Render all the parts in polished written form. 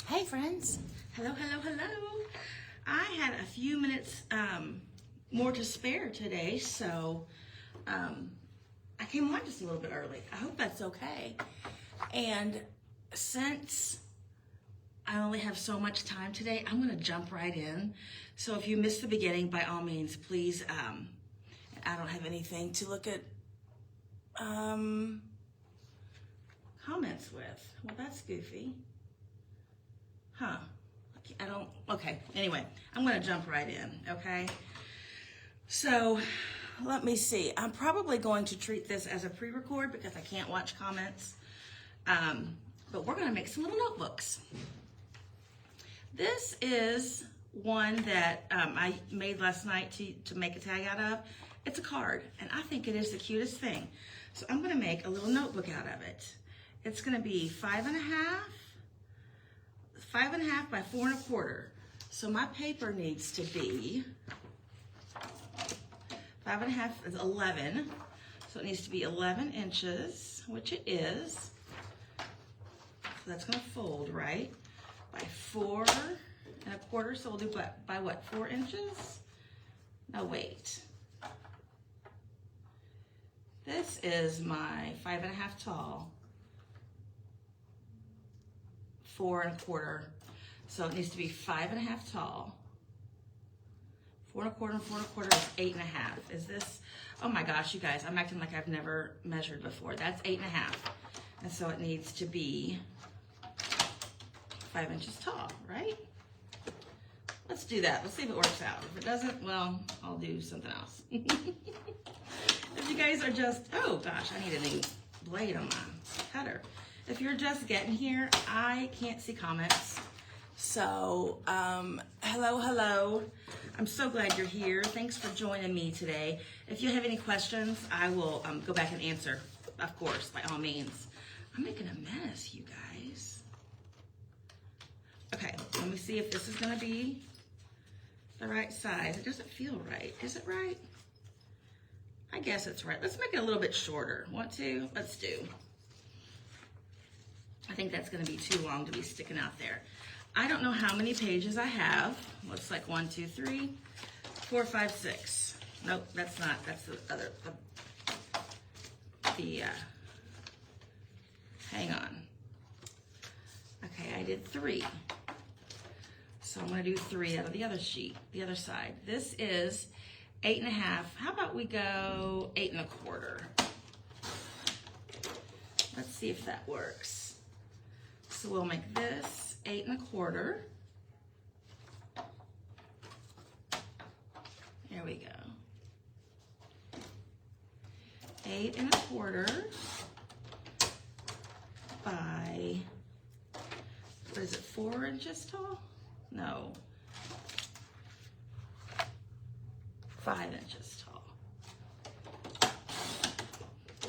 Hey friends, hello. I had a few minutes more to spare today, so I came on just a little bit early. I hope that's okay. And since I only have so much time today, I'm gonna jump right in. So if you missed the beginning, by all means, please, I don't have anything to look at comments with. Well, that's goofy. Huh. Okay. Anyway, I'm going to jump right in, okay? So, let me see. I'm probably going to treat this as a pre-record because I can't watch comments. But we're going to make some little notebooks. This is one that I made last night to make a tag out of. It's a card, and I think it is the cutest thing. So I'm going to make a little notebook out of it. It's going to be 5.5 by 4 1/4. So my paper needs to be 5.5 is 11. So it needs to be 11 inches, which it is. So that's going to fold, right? By 4 1/4. So we'll do by what? 4 inches? No, wait. This is my 5.5 tall. 4 1/4. So it needs to be 5.5 tall. 4 1/4 and 4 1/4 is 8.5. Is this? Oh my gosh, you guys! I'm acting like I've never measured before. That's 8.5, and so it needs to be 5 inches tall, right? Let's do that. Let's see if it works out. If it doesn't, well, I'll do something else. If you guys are just, oh gosh, I need a new blade on my cutter. If you're just getting here, I can't see comments. So, hello. I'm so glad you're here. Thanks for joining me today. If you have any questions, I will go back and answer, of course, by all means. I'm making a mess, you guys. Okay, let me see if this is gonna be the right size. It doesn't feel right. Is it right? I guess it's right. Let's make it a little bit shorter. Want to? Let's do. I think that's going to be too long to be sticking out there. I don't know how many pages I have. Looks like 1, 2, 3, 4, 5, 6. Nope, that's not. That's the other. Hang on. Okay, I did 3. So I'm going to do 3 out of the other sheet, the other side. This is 8.5. How about we go 8 1/4? Let's see if that works. So we'll make this 8 1/4. There we go. 8 1/4 by, what is it, 4 inches tall? No. 5 inches tall.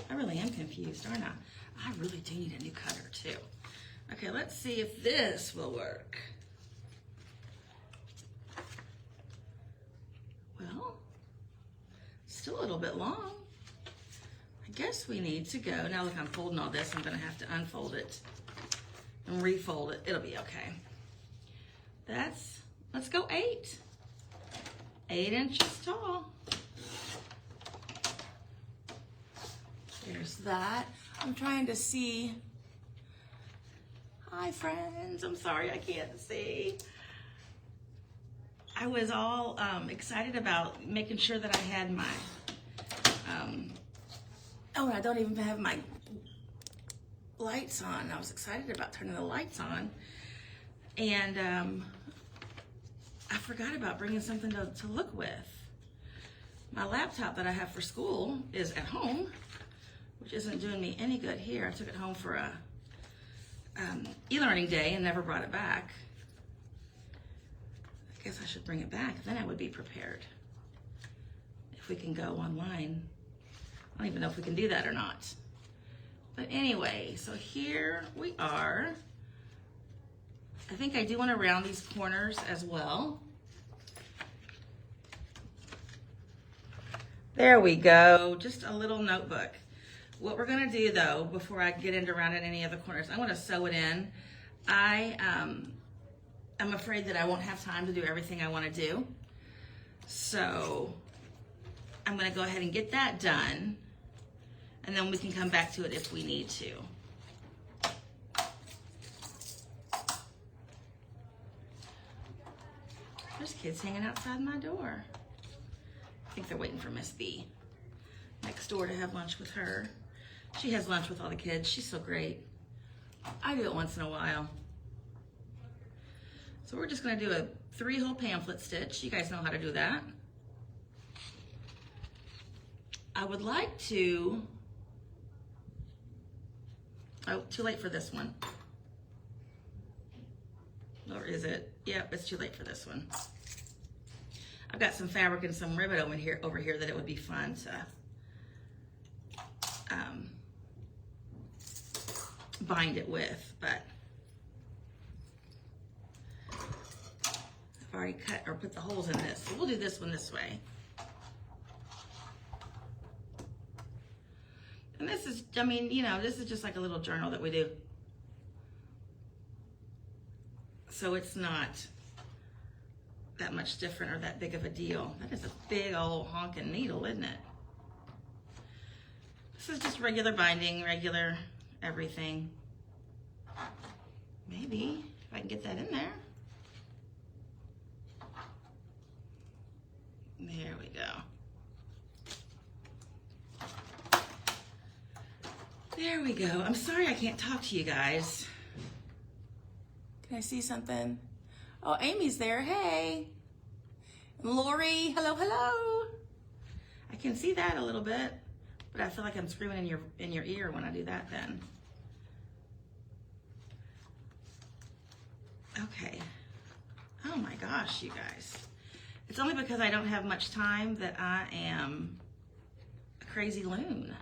I really am confused, aren't I? I really do need a new cutter too. Okay, let's see if this will work. Well, still a little bit long. I guess we need to go. Now look, I'm folding all this. I'm gonna have to unfold it and refold it. It'll be okay. Let's go 8. 8 inches tall. There's that. I'm trying to see. Hi friends, I'm sorry I can't see. I was all excited about making sure that I had my, I don't even have my lights on. I was excited about turning the lights on. And I forgot about bringing something to look with. My laptop that I have for school is at home, which isn't doing me any good here. I took it home for a e-learning day and never brought it back. I guess I should bring it back, then I would be prepared. If we can go online. I don't even know if we can do that or not. But anyway, so here we are. I think I do want to round these corners as well. There we go, just a little notebook. What we're gonna do though, before I get into rounding any of the corners, I'm gonna sew it in. I I'm afraid that I won't have time to do everything I want to do. So I'm going to go ahead and get that done, and then we can come back to it if we need to. There's kids hanging outside my door. I think they're waiting for Miss B next door to have lunch with her. She has lunch with all the kids. She's so great. I do it once in a while. So we're just going to do a 3-hole pamphlet stitch. You guys know how to do that. I would like to, oh, too late for this one. Or is it? Yep, it's too late for this one. I've got some fabric and some ribbon over here that it would be fun to bind it with, but I've already cut or put the holes in this. So we'll do this one this way. And this is, I mean, you know, this is just like a little journal that we do. So it's not that much different or that big of a deal. That is a big old honking needle, isn't it? This is just regular binding, regular everything. Maybe if I can get that in there. There we go. There we go. I'm sorry I can't talk to you guys. Can I see something? Oh, Amy's there. Hey. And Lori. Hello, hello. I can see that a little bit, but I feel like I'm screaming in your ear when I do that then. Okay. Oh my gosh, you guys. It's only because I don't have much time that I am a crazy loon.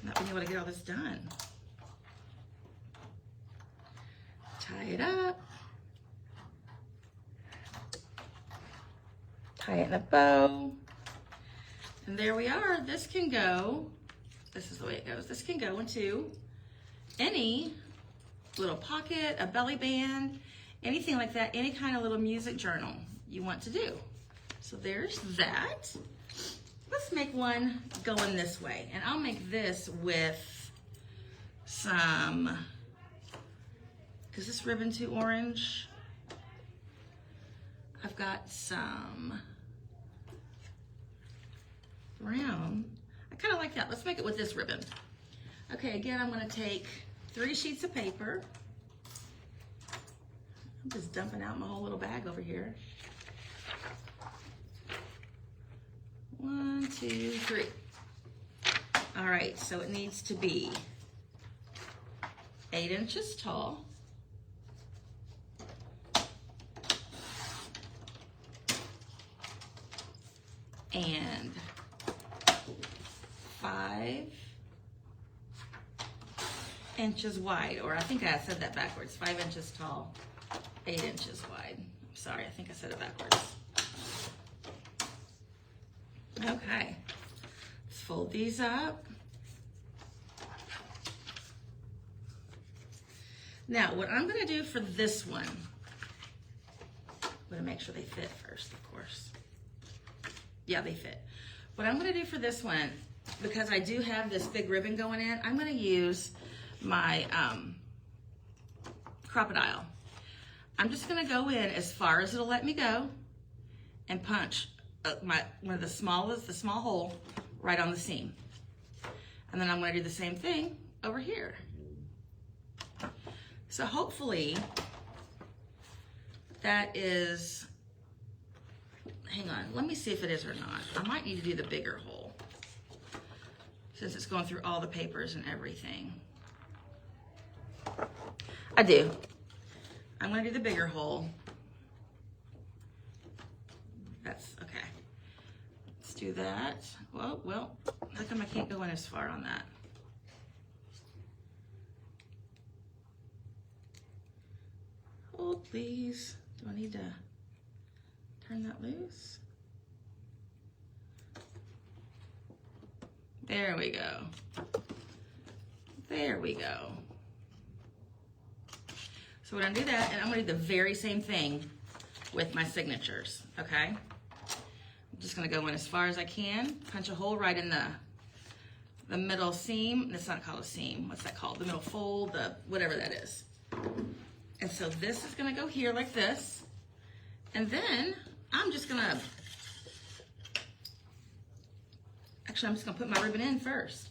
Not being able to get all this done. Tie it up. Tie it in a bow. And there we are. This can go, this is the way it goes. This can go into any little pocket, a belly band, anything like that, any kind of little music journal you want to do. So there's that. Let's make one going this way. And I'll make this with some, is this ribbon too orange? I've got some brown. I kind of like that. Let's make it with this ribbon. Okay, again, I'm going to take 3 sheets of paper. I'm just dumping out my whole little bag over here. 1, 2, 3. All right, so it needs to be 8 inches tall. And 5 inches wide, or I think I said that backwards. 5 inches tall, 8 inches wide. I'm sorry, I think I said it backwards. Okay, let's fold these up. Now, what I'm gonna do for this one, I'm gonna make sure they fit first, of course. Yeah, they fit. What I'm gonna do for this one, because I do have this big ribbon going in, I'm gonna use my Crop-A-Dile. I'm just gonna go in as far as it'll let me go and punch one of the small hole right on the seam. And then I'm gonna do the same thing over here. So hopefully that is, hang on, let me see if it is or not. I might need to do the bigger hole since it's going through all the papers and everything. I do. I'm gonna do the bigger hole. That's okay. Let's do that. Well, how come I can't go in as far on that? Hold, please. Do I need to turn that loose? There we go. There we go. So we're gonna do that, and I'm gonna do the very same thing with my signatures, okay? I'm just gonna go in as far as I can, punch a hole right in the middle seam. That's not called a seam. What's that called? The middle fold, the whatever that is. And so this is gonna go here like this. And then I'm just gonna, actually I'm just gonna put my ribbon in first.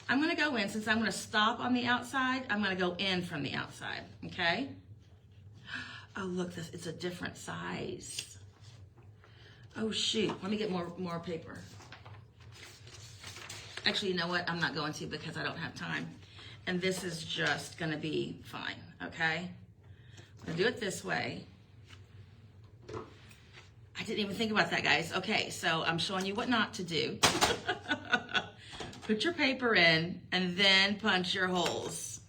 I'm gonna go in, since I'm gonna stop on the outside, I'm gonna go in from the outside, okay? Oh look, this, it's a different size. Oh shoot, let me get more paper. Actually, you know what? I'm not going to because I don't have time. And this is just gonna be fine, okay? I'm gonna do it this way. I didn't even think about that, guys. Okay, so I'm showing you what not to do. Put your paper in and then punch your holes.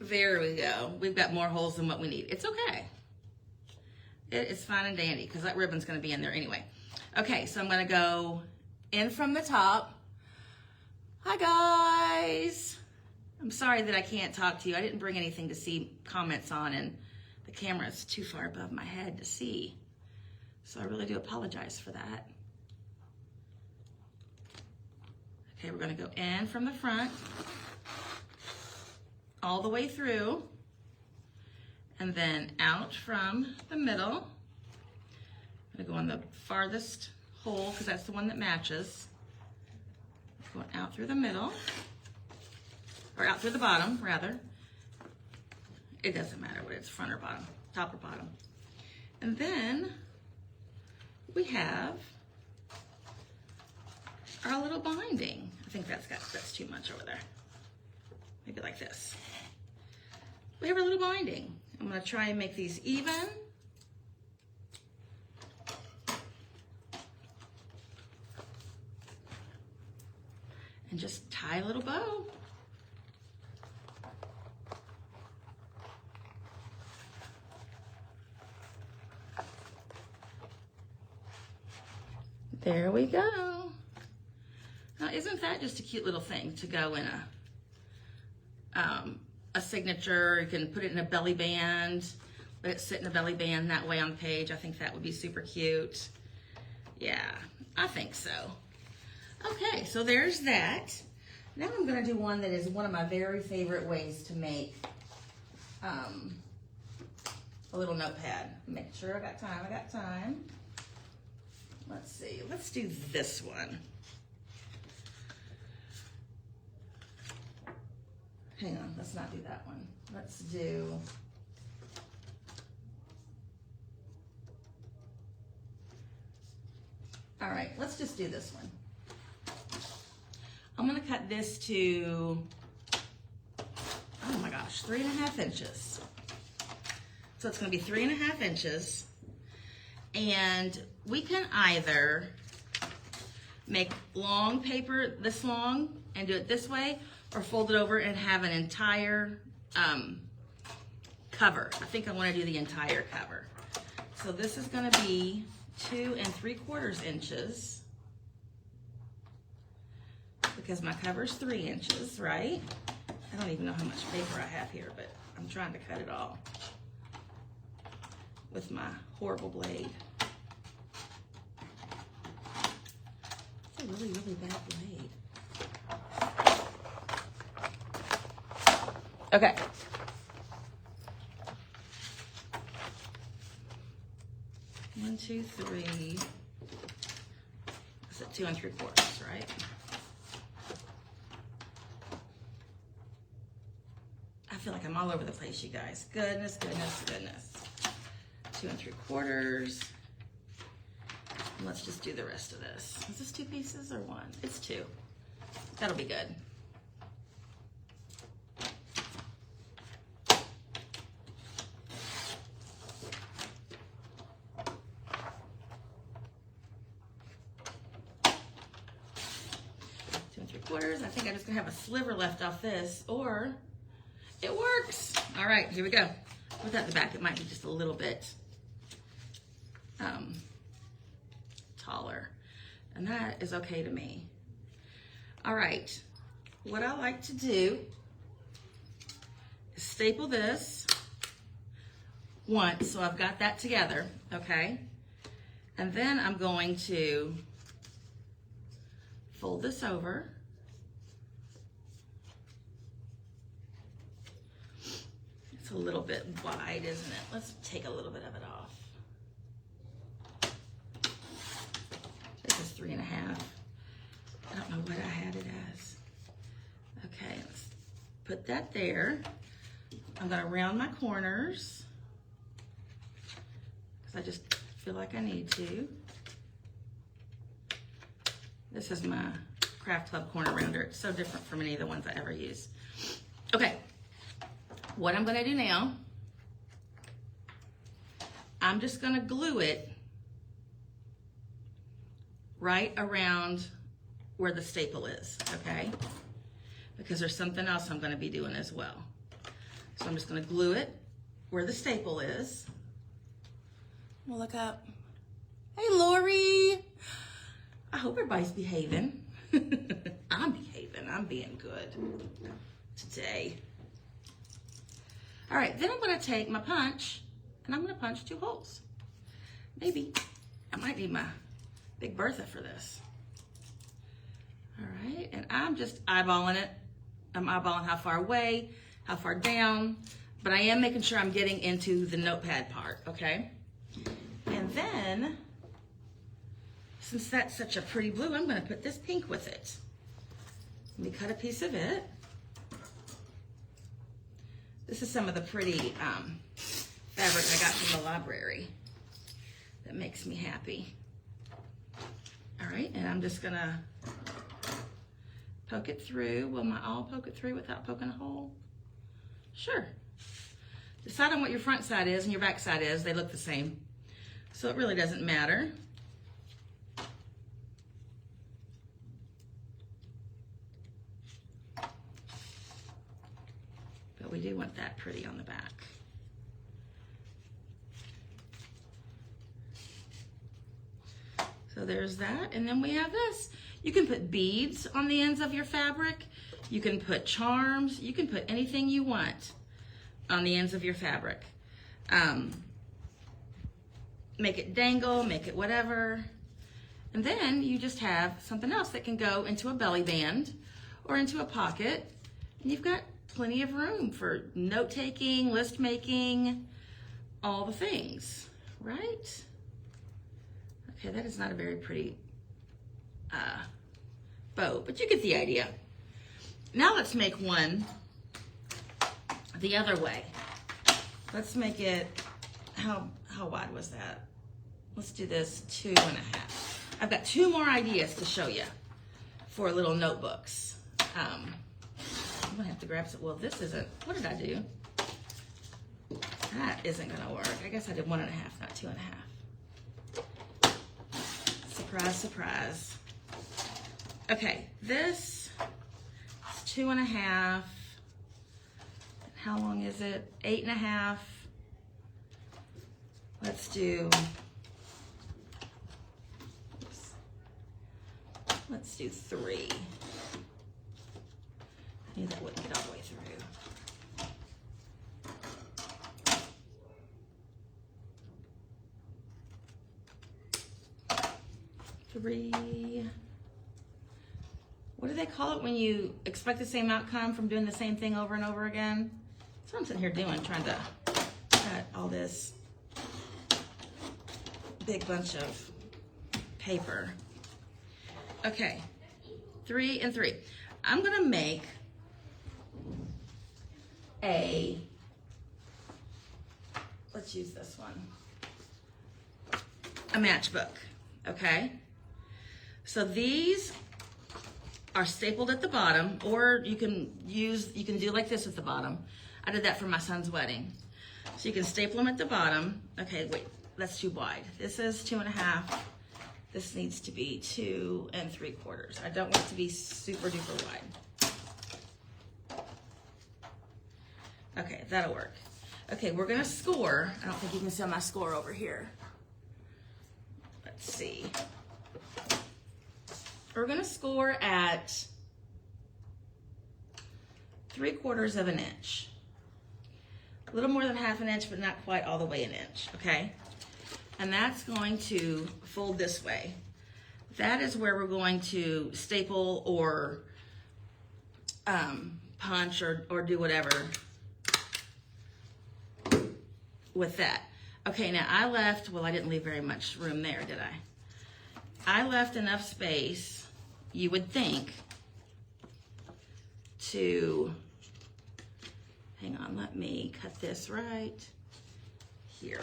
There we go. We've got more holes than what we need. It's okay. It is fine and dandy because that ribbon's gonna be in there anyway. Okay, so I'm gonna go in from the top. Hi guys. I'm sorry that I can't talk to you. I didn't bring anything to see comments on, and the camera is too far above my head to see. So I really do apologize for that. Okay, we're gonna go in from the front, all the way through, and then out from the middle. I'm gonna go on the farthest hole because that's the one that matches. Going out through the middle, or out through the bottom, rather. It doesn't matter what it's, front or bottom, top or bottom. And then we have our little binding. I think that's too much over there. Maybe like this. We have our little binding. I'm gonna try and make these even. And just tie a little bow. There we go. Now, isn't that just a cute little thing to go in a signature? You can put it in a belly band, let it sit in a belly band that way on the page. I think that would be super cute. Yeah, I think so. Okay, so there's that. Now I'm gonna do one that is one of my very favorite ways to make a little notepad. Make sure I got time. Let's see, let's do this one. Hang on, let's not do that one. Let's do, all right, let's just do this one. I'm gonna cut this to, oh my gosh, 3.5 inches. So it's gonna be 3.5 inches. And we can either make long paper this long and do it this way, or fold it over and have an entire cover. I think I wanna do the entire cover. So this is gonna be 2 3/4 inches. Because my cover's 3 inches, right? I don't even know how much paper I have here, but I'm trying to cut it all with my horrible blade. It's a really, really bad blade. Okay. One, 2, 3. Is it 2 3/4, right? I feel like I'm all over the place, you guys. Goodness, goodness, goodness. 2 3/4. And let's just do the rest of this. Is this 2 pieces or 1? It's 2. That'll be good. I think I'm just gonna have a sliver left off this, or it works. All right, here we go. Put that in the back. It might be just a little bit taller, and that is okay to me. All right, what I like to do is staple this once, so I've got that together, okay? And then I'm going to fold this over. It's a little bit wide, isn't it? Let's take a little bit of it off. This is 3.5. I don't know what I had it as. Okay, let's put that there. I'm gonna round my corners because I just feel like I need to. This is my Craft Club corner rounder. It's so different from any of the ones I ever use. Okay, what I'm gonna do now, I'm just gonna glue it right around where the staple is, okay? Because there's something else I'm gonna be doing as well. So I'm just gonna glue it where the staple is. We'll look up. Hey, Lori. I hope everybody's behaving. I'm behaving, I'm being good today. All right, then I'm gonna take my punch and I'm gonna punch 2 holes. Maybe, I might need my Big Bertha for this. All right, and I'm just eyeballing it. I'm eyeballing how far away, how far down, but I am making sure I'm getting into the notepad part, okay? And then, since that's such a pretty blue, I'm gonna put this pink with it. Let me cut a piece of it. This is some of the pretty fabric I got from the library that makes me happy. All right, and I'm just gonna poke it through. Will my awl poke it through without poking a hole? Sure. Decide on what your front side is and your back side is. They look the same. So it really doesn't matter. But we do want that pretty on the back. So there's that, and then we have this. You can put beads on the ends of your fabric. You can put charms. You can put anything you want on the ends of your fabric. Make it dangle, make it whatever. And then you just have something else that can go into a belly band or into a pocket. And you've got plenty of room for note-taking, list making, all the things, right? Okay, that is not a very pretty bow, but you get the idea. Now let's make one the other way. Let's make it, how wide was that? Let's do this 2.5. I've got 2 more ideas to show you for little notebooks. I'm gonna have to grab some, well, this isn't, what did I do? That isn't gonna work. I guess I did 1.5, not 2.5. Surprise, surprise. Okay, this is 2.5. How long is it? 8.5. Let's do, oops. Let's do 3. I knew that wouldn't get all the way through. 3. What do they call it when you expect the same outcome from doing the same thing over and over again? That's what I'm sitting here doing, trying to cut all this big bunch of paper. Okay, 3 and 3. I'm gonna make let's use this one, a matchbook, okay? So these are stapled at the bottom, or you can do like this at the bottom. I did that for my son's wedding. So you can staple them at the bottom. Okay, wait, that's too wide. This is 2.5. This needs to be 2 3/4. I don't want it to be super duper wide. Okay, that'll work. Okay, we're gonna score. I don't think you can see my score over here. Let's see. We're gonna score at 3/4 of an inch. a little more than 1/2 inch, but not quite all the way 1 inch, okay? And that's going to fold this way. That is where we're going to staple or punch or do whatever with that. Okay, now I left, well, I didn't leave very much room there, did I? I left enough space, you would think, to, hang on, let me cut this right here.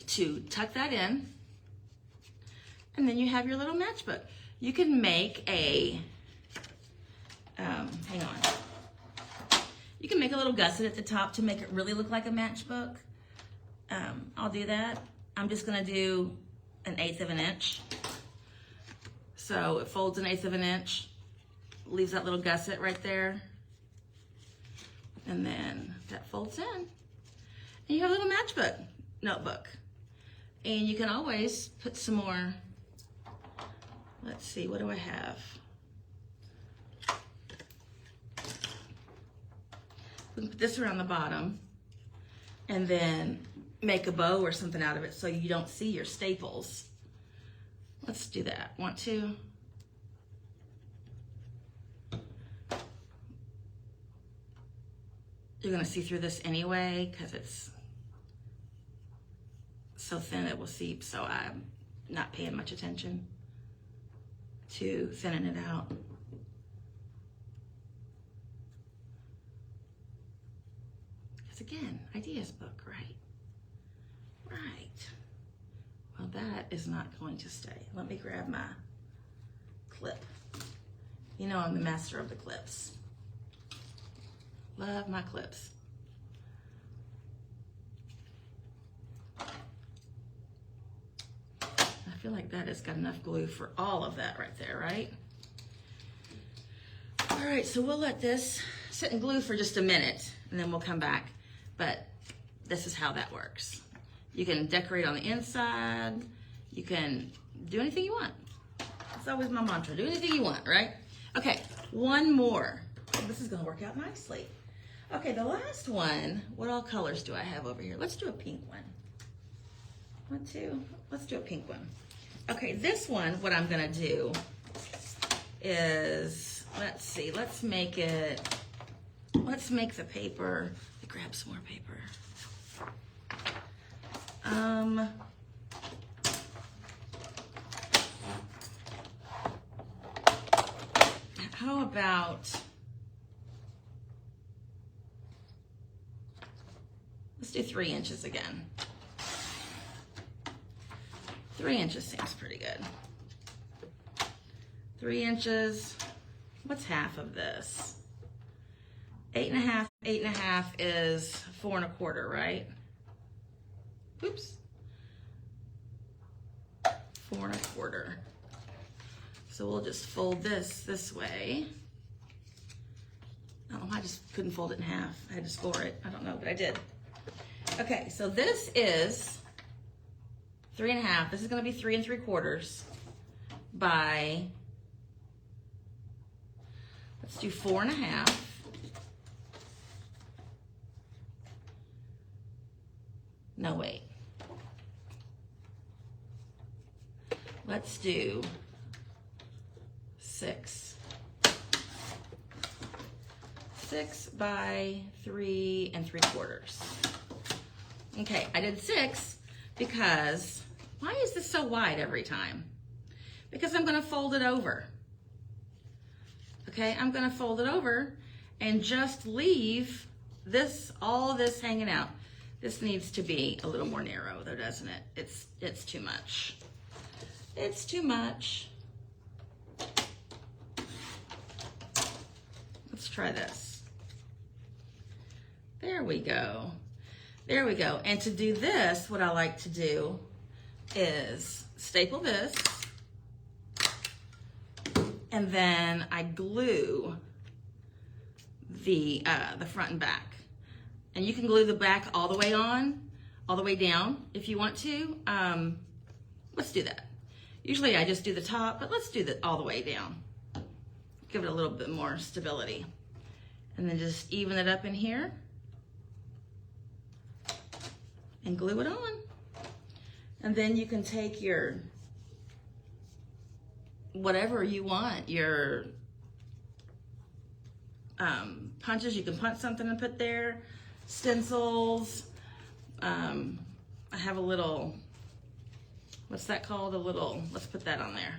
To tuck that in, and then you have your little matchbook. You can make a, hang on. You can make a little gusset at the top to make it really look like a matchbook. I'll do that. I'm just gonna do 1/8 of an inch. So it folds 1/8 of an inch, leaves that little gusset right there. And then that folds in. And you have a little matchbook notebook. And you can always put some more, let's see, what do I have? We can put this around the bottom and then make a bow or something out of it so you don't see your staples. Let's do that. Want to? You're gonna see through this anyway because it's so thin it will seep, so I'm not paying much attention to thinning it out. Because again, ideas book, right? Right. Well, that is not going to stay. Let me grab my clip. You know I'm the master of the clips. Love my clips. I feel like that has got enough glue for all of that right there, right? All right, so we'll let this sit and glue for just a minute and then we'll come back. But this is how that works. You can decorate on the inside. You can do anything you want. That's always my mantra, do anything you want, right? Okay, one more. Oh, this is gonna work out nicely. Okay, the last one, what all colors do I have over here? Let's do a pink one. Let's do a pink one. Okay, this one, what I'm gonna do is, let's see, let's make the paper, let me grab some more paper. How about, let's do 3 inches again. 3 inches seems pretty good. 3 inches, what's half of this? 8 1/2, 8 1/2 is 4 1/4, right? Oops. 4 1/4. So we'll just fold this way. Oh, I just couldn't fold it in half. I had to score it. I don't know, but I did. Okay, so this is 3 1/2. This is going to be 3 3/4 by, let's do 4 1/2. No, wait. Let's do 6. 6 by 3 3/4. Okay, I did 6 because, why is this so wide every time? Because I'm gonna fold it over. Okay, I'm gonna fold it over and just leave this, all this hanging out. This needs to be a little more narrow though, doesn't it? It's too much. It's too much. Let's try this. There we go. There we go. And to do this, what I like to do is staple this, and then I glue the front and back. And you can glue the back all the way on, all the way down if you want to. Let's do that. Usually I just do the top, but let's do it all the way down. Give it a little bit more stability. And then just even it up in here and glue it on. And then you can take your, whatever you want, your punches, you can punch something and put there, stencils. I have a little, what's that called? A little, let's put that on there.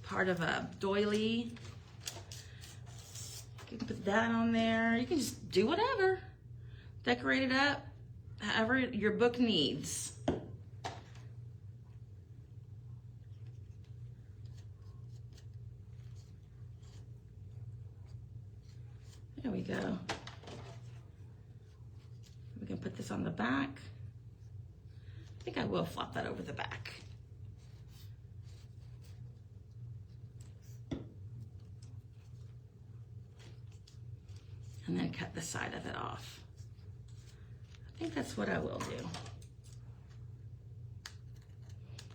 Part of a doily. You can put that on there. You can just do whatever. Decorate it up, however your book needs. There we go. We can put this on the back. I think I will flop that over the back. And then cut the side of it off. I think that's what I will do.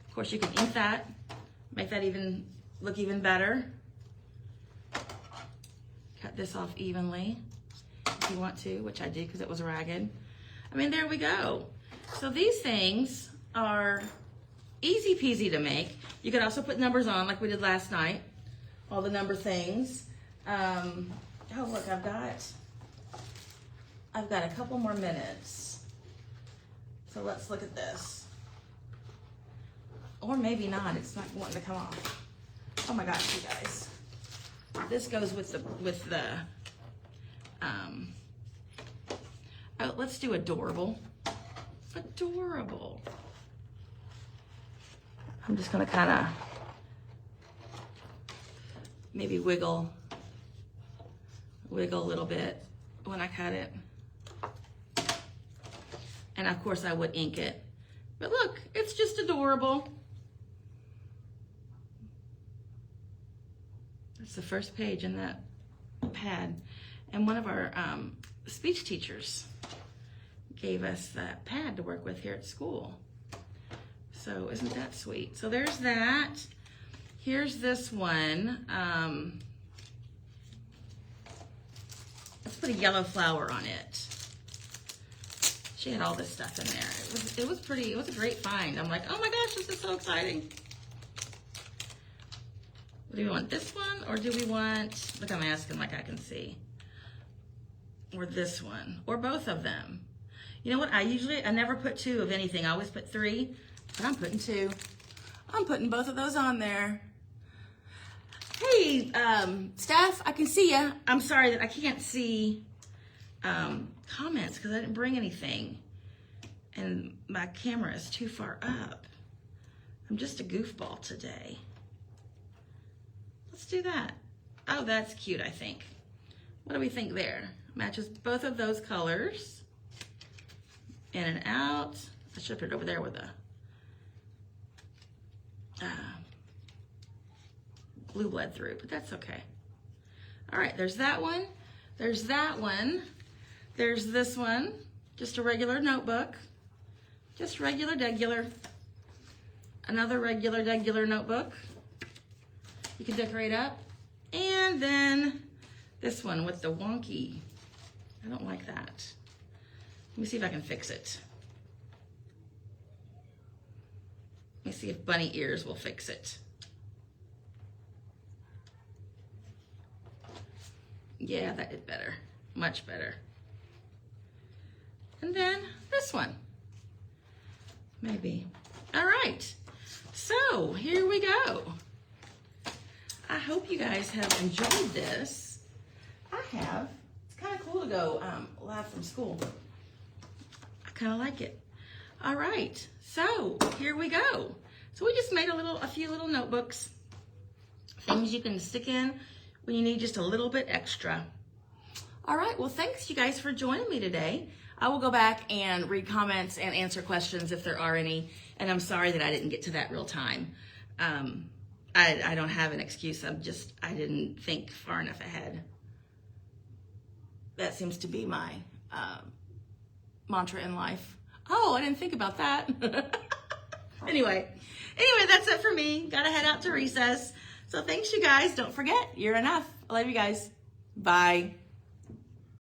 Of course, you can ink that, make that even look even better. Cut this off evenly if you want to, which I did because it was ragged. I mean, there we go. So these things are easy peasy to make. You could also put numbers on like we did last night, all the number things. Oh, look, I've got a couple more minutes. So let's look at this. Or maybe not, it's not wanting to come off. Oh my gosh, you guys. This goes with the oh, let's do adorable. Adorable. I'm just gonna kind of maybe wiggle a little bit when I cut it. And of course I would ink it. But look, it's just adorable. That's the first page in that pad. And one of our speech teachers gave us that pad to work with here at school. So isn't that sweet? So there's that. Here's this one. Let's put a yellow flower on it. She had all this stuff in there. It was a great find. I'm like, oh my gosh, this is so exciting. Do we want this one or do we want, look, I'm asking like I can see. Or this one, or both of them. You know what, I never put 2 of anything. I always put 3, but I'm putting 2. I'm putting both of those on there. Hey, Steph, I can see ya. I'm sorry that I can't see comments because I didn't bring anything. And my camera is too far up. I'm just a goofball today. Let's do that. Oh, that's cute, I think. What do we think there? Matches both of those colors. In and out. I should put it over there with a blue bled through, but that's okay. All right, there's that one. There's that one. There's this one. Just a regular notebook. Just regular. Another regular notebook. You can decorate up. And then this one with the wonky. I don't like that. Let me see if I can fix it. Let me see if bunny ears will fix it. Yeah, that did better. Much better. And then this one. Maybe. All right. So here we go. I hope you guys have enjoyed this. I have. It's kind of cool to go live from school. I kind of like it. All right, so here we go. So we just made a few little notebooks, things you can stick in when you need just a little bit extra. All right, well, thanks you guys for joining me today. I will go back and read comments and answer questions if there are any. And I'm sorry that I didn't get to that real time. I don't have an excuse. I didn't think far enough ahead. That seems to be my mantra in life. Oh, I didn't think about that. Anyway, that's it for me. Gotta head out to recess. So thanks, you guys. Don't forget, you're enough. I love you guys. Bye.